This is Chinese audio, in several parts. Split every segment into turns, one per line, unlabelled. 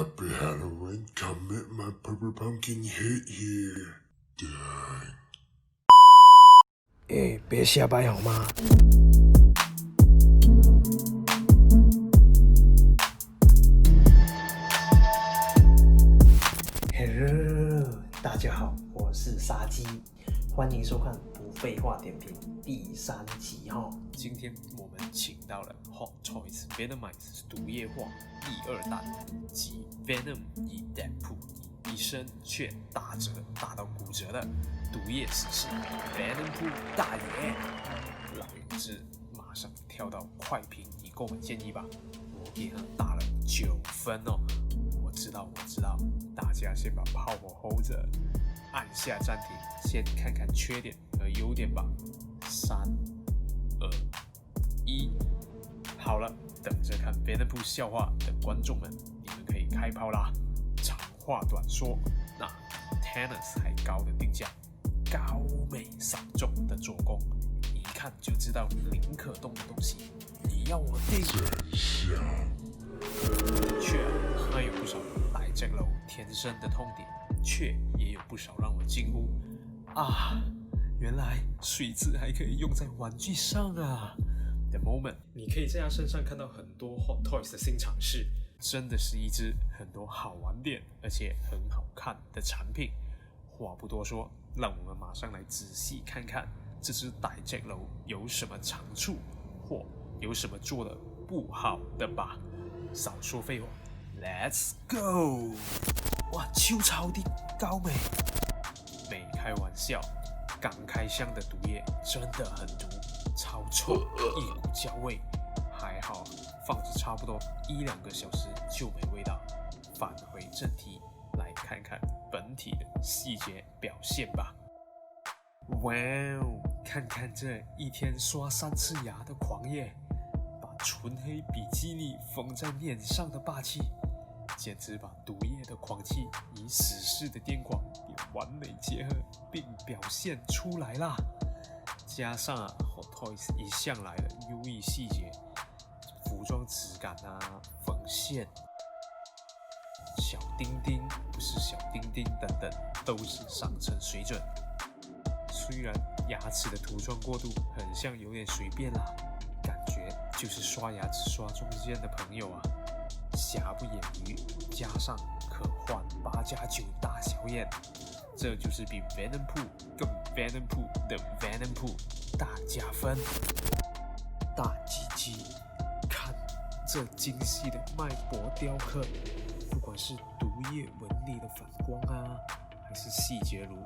Happy Halloween, commit my purple pumpkin hit here. Dang.
别瞎掰好吗？Hello， 大家好，我是杀鸡，欢迎收看不废话点评第3集哈。
今天我们请到了 Hot Toys Venomize 毒液化第2弹及 Venom 以 Deadpool 一生却打折打到骨折的毒液死士 Venom 大爷。老友志马上跳到快评已购买建议吧，我给他打了9分哦。我知道，大家先把炮火 hold 着，按下暂停，先看看缺点和优点吧。3、2、1，好了，等着看 Venom 笑话的观众们，你们可以开炮啦！长话短说，那 Thanos 还高的定价，高美少重的做工，一看就知道零可动的东西，你要我定？
真香。
的确，还有不少带这楼天生的痛点，却也有不少让我惊呼啊！原来水蛭还可以用在玩具上啊 ！The moment， 你可以在他身上看到很多 Hot Toys 的新尝试，真的是一只很多好玩点而且很好看的产品。话不多说，让我们马上来仔细看看这只带这楼有什么长处，或有什么做的不好的吧。少说废话 ，Let's go！ 哇，超的高美，没开玩笑，刚开箱的毒液真的很毒，超臭，一股焦味，还好放着差不多1-2个小时就没味道。返回正题，来看看本体的细节表现吧。哇哦，看看这一天刷3次牙的狂野！纯黑比基尼缝在脸上的霸气，简直把毒液的狂气与死士的癫狂给完美结合并表现出来啦！加上Hot Toys 一向来的优异细节，服装质感缝线、小丁丁不是小丁丁等等，都是上乘水准。虽然牙齿的涂装过渡很像有点随便啦，感觉就是刷牙只刷中间的朋友啊，瑕不掩瑜，加上可换8+9大小眼，这就是比 Venom 更 Venom 的 Venom 大加分。大鸡鸡，看这精细的脉搏雕刻，不管是毒液纹理的反光还是细节如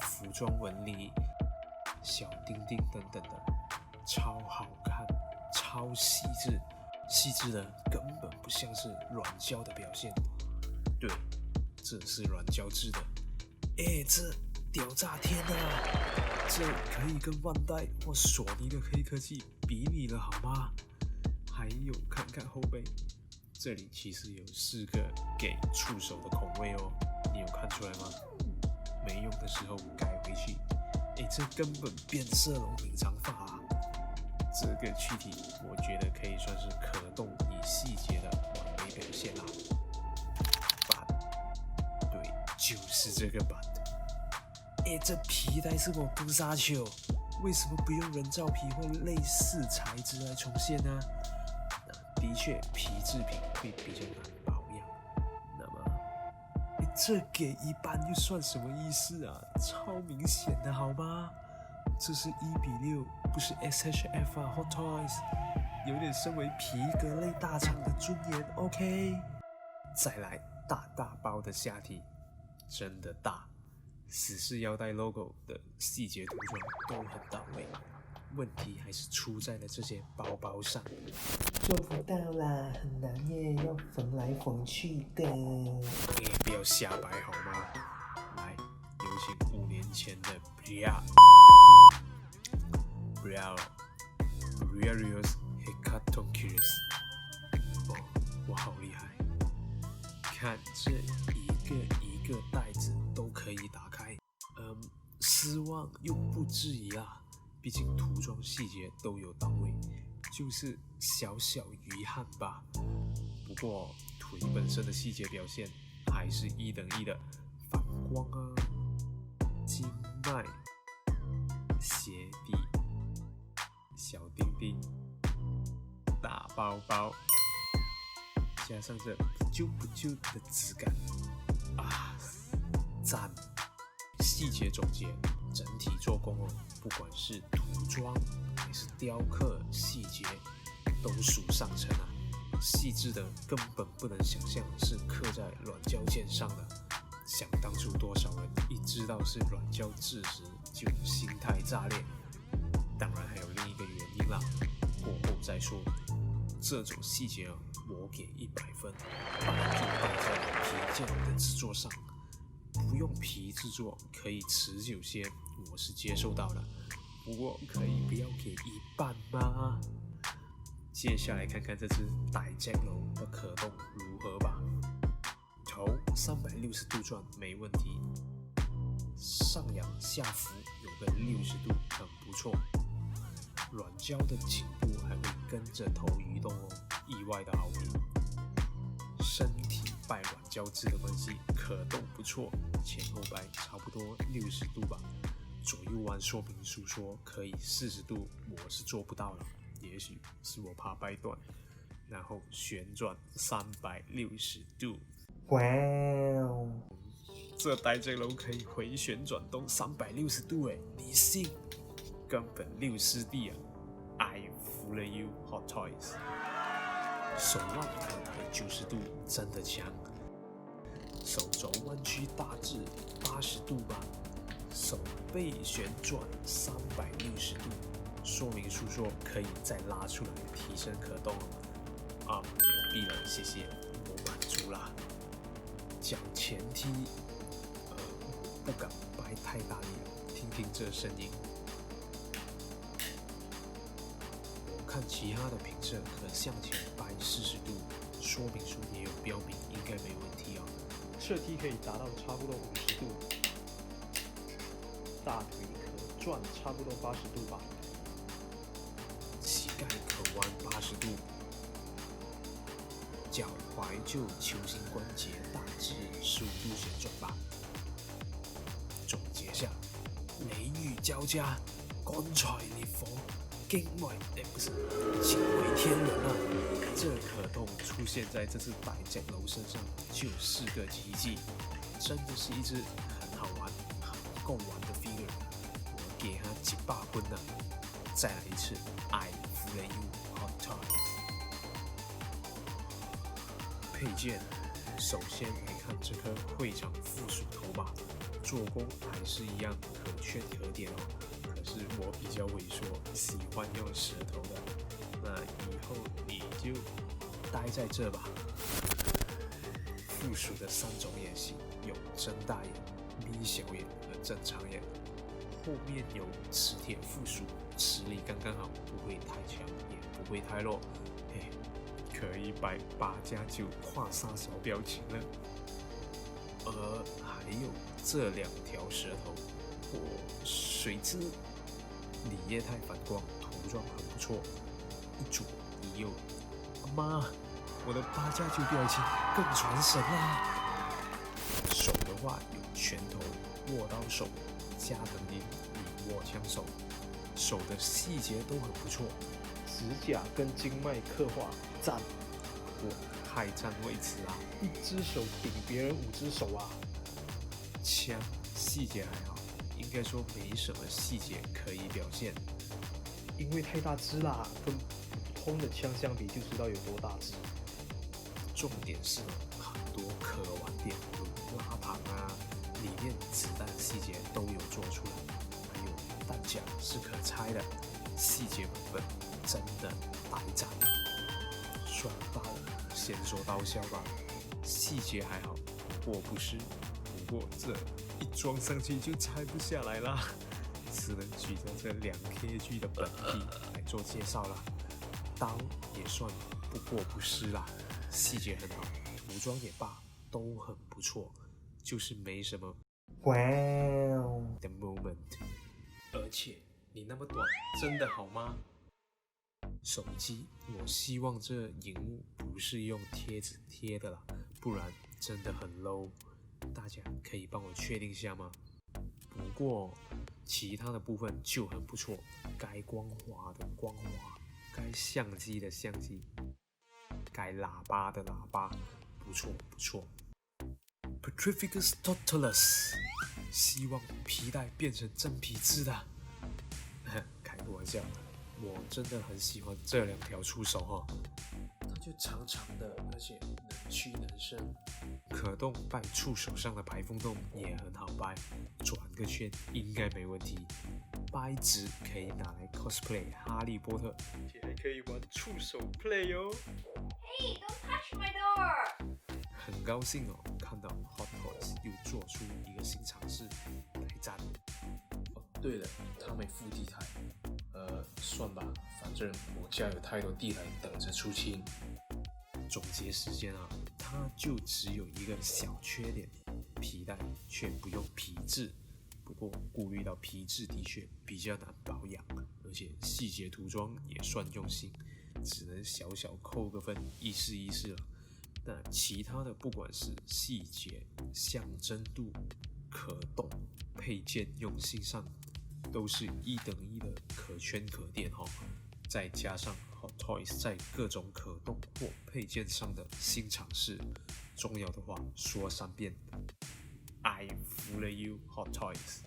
服装纹理、小丁丁等等的，超好看。超细致的根本不像是软胶的表现。对，这是软胶制的。这屌炸天啊！这可以跟万代或索尼的黑科技比拟了好吗？还有看看后背，这里其实有4个给触手的孔位哦，你有看出来吗？没用的时候改回去。这根本变色龙隐藏法啊！这个躯体我觉得可以算是可动与细节的完美表现啦。版，对，就是这个版。这皮带是我跟沙丘，为什么不用人造皮或类似材质来重现呢？的确，皮制品会比较难保养。那么，这给一般又算什么意思啊？超明显的好吗？这是1:6，不是 SHF Hot Toys， 有点身为皮革类大厂的尊严 ，OK。再来大包的下体，真的大，死士腰带 logo 的细节涂装都很到位，问题还是出在了这些包上。
做不到啦，很难耶，要缝来缝去的。
不要瞎掰好吗？来，有请5年前的 Briarius Hecatonchirus。我好厉害！看这一个袋子都可以打开，失望又不至于啦，毕竟涂装细节都有到位，就是小遗憾吧。不过涂腿本身的细节表现还是一等一的，反光啊、经脉、鞋底、小丁丁、大包包，加上这不旧的质感啊，赞！细节总结，整体做工哦，不管是涂装还是雕刻细节，都数上乘啊，细致的根本不能想象是刻在软胶件上的。想当初多少人一知道是软胶制时就心态炸裂，当然还有另一个原因啦，过后再说。这种细节啊，我给100分，把就带在皮件的制作上。不用皮制作可以持久些，我是接受到了，不过可以不要给一半吗？接下来看看这只傣江楼的可动如何吧。头360度转没问题，上仰下浮有个60度很不错，软胶的颈部还会跟着头移动哦，意外的好评。身体拜软胶质的关系，可动不错，前后摆差不多60度吧。左右弯说明书说可以40度，我是做不到了，也许是我怕掰断。然后旋转360度，
哇哦！
这傣江楼可以回旋转动360度诶，你信？根本溜湿地啊 ！I fool you, Hot Toys。手腕可抬90度，真的强。手肘弯曲大致80度吧。手背旋转360度，说明书说可以再拉出来提升可动啊！闭了，谢谢，我满足啦。脚前踢，不敢掰太大力了，听听这声音。看其他的评测可向前掰40度，说明书也有标明，应该没问题哦。
侧踢可以达到差不多50度，大腿可转差不多80度吧，
膝盖可弯80度，脚踝就球形关节大致15度旋转吧。总结下，雷雨交加，干柴烈火。惊为不是惊为天人啊！这可动出现在这只傣江楼身上就是个奇迹，真的是一只很好玩、很够玩的 figure， 我给它100分呢！再来一次 ，I fool you, Hot Toys。配件，首先来看这颗会场附属头吧，做工还是一样可圈可点哦。可是我比较猥琐，喜欢用舌头的，那以后你就待在这吧。附属的3种眼型有睁大眼、眯小眼和正常眼，后面有磁铁附属，磁力刚刚好，不会太强，也不会太弱，嘿，可以摆8+9跨沙小表情了。还有这2条舌头，水之里液态反光，涂装很不错，一左一右。妈，我的8+9表情更传神啦！手的话有拳头、握刀手、加藤鹰、你握枪手，手的细节都很不错，
指甲跟经脉刻画赞，
我太占位置啦！
一只手顶别人5只手啊！
枪细节还好，应该说没什么细节可以表现，
因为太大只啦，跟普通的枪相比就知道有多大只。
重点是很多可玩点，如拉膛啊，里面子弹细节都有做出来，还有弹夹是可拆的，细节部分真的呆赞。双刀，先说刀削吧，细节还好，过不失。不过这一装上去就拆不下来啦，只能举着这2kg 的本币来做介绍啦。刀也算不过不失啦，细节很好，涂装也罢，都很不错，就是没什么
哇哦
的 moment。而且你那么短，真的好吗？手机，我希望这荧幕不是用贴纸贴的啦，不然真的很 low。大家可以帮我确定一下吗？不过其他的部分就很不错，该光滑的光滑，该相机的相机，该喇叭的喇叭，不错不错。Petrificus totalis， 希望皮带变成真皮质的。开个玩笑，我真的很喜欢这2条触手哈，它就长长的，而且能屈能伸，可动摆触手上的排风洞也很好掰，转个圈应该没问题。掰直可以拿来 cosplay 哈利波特，而且还可以玩触手 play 哦。
Hey, don't touch my door!
很高兴哦，看到 Hot Toys 又做出一个新尝试，来赞。哦，对了，他没附地台，算吧，反正我家有太多地台等着出清。总结时间啊，它就只有一个小缺点，皮带却不用皮质。不过顾虑到皮质的确比较难保养，而且细节涂装也算用心，只能小小扣个分，意思意思了。那其他的不管是细节、象征度、可动、配件用心上，都是1等1的可圈可点哦。再加上 Hot Toys 在各种可动或配件上的新尝试，重要的话说3遍 ，I fool you Hot Toys。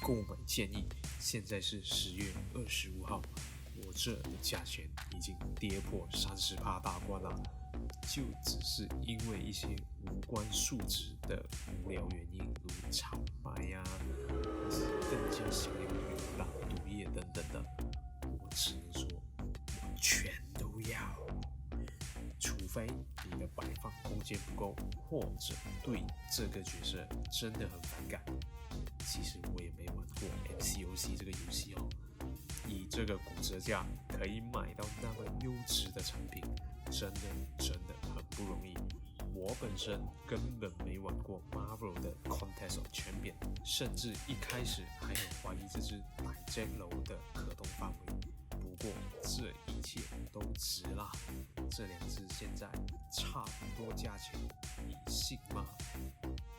购买建议，现在是10月25号，我这的价钱已经跌破30%大关了。就只是因为一些无关数值的无聊原因，如炒卖呀，或是更加想要浏览毒液等等的，我只能说，我全都要。除非你的摆放空间不够，或者对这个角色真的很反感。其实我也没玩过 MCOC 这个游戏哦，以这个骨折价可以买到那么优质的产品，真的很不容易。我本身根本没玩过 Marvel 的 Contest of Champions， 甚至一开始还很怀疑这只百间楼的可动范围。不过这一切都值啦，这2只现在差不多价钱，你信吗？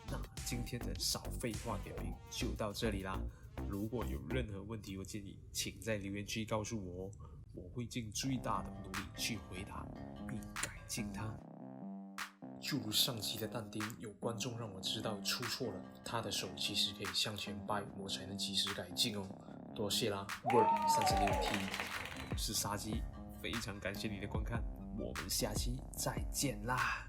那今天的少废话点评就到这里啦。如果有任何问题或建议，请在留言区告诉我哦，我会尽最大的努力去回答并改进它。就如上期的但丁，有观众让我知道出错了，他的手其实可以向前掰，我才能及时改进哦。多谢啦 ，Word 36T， 我是杀鸡，非常感谢你的观看，我们下期再见啦。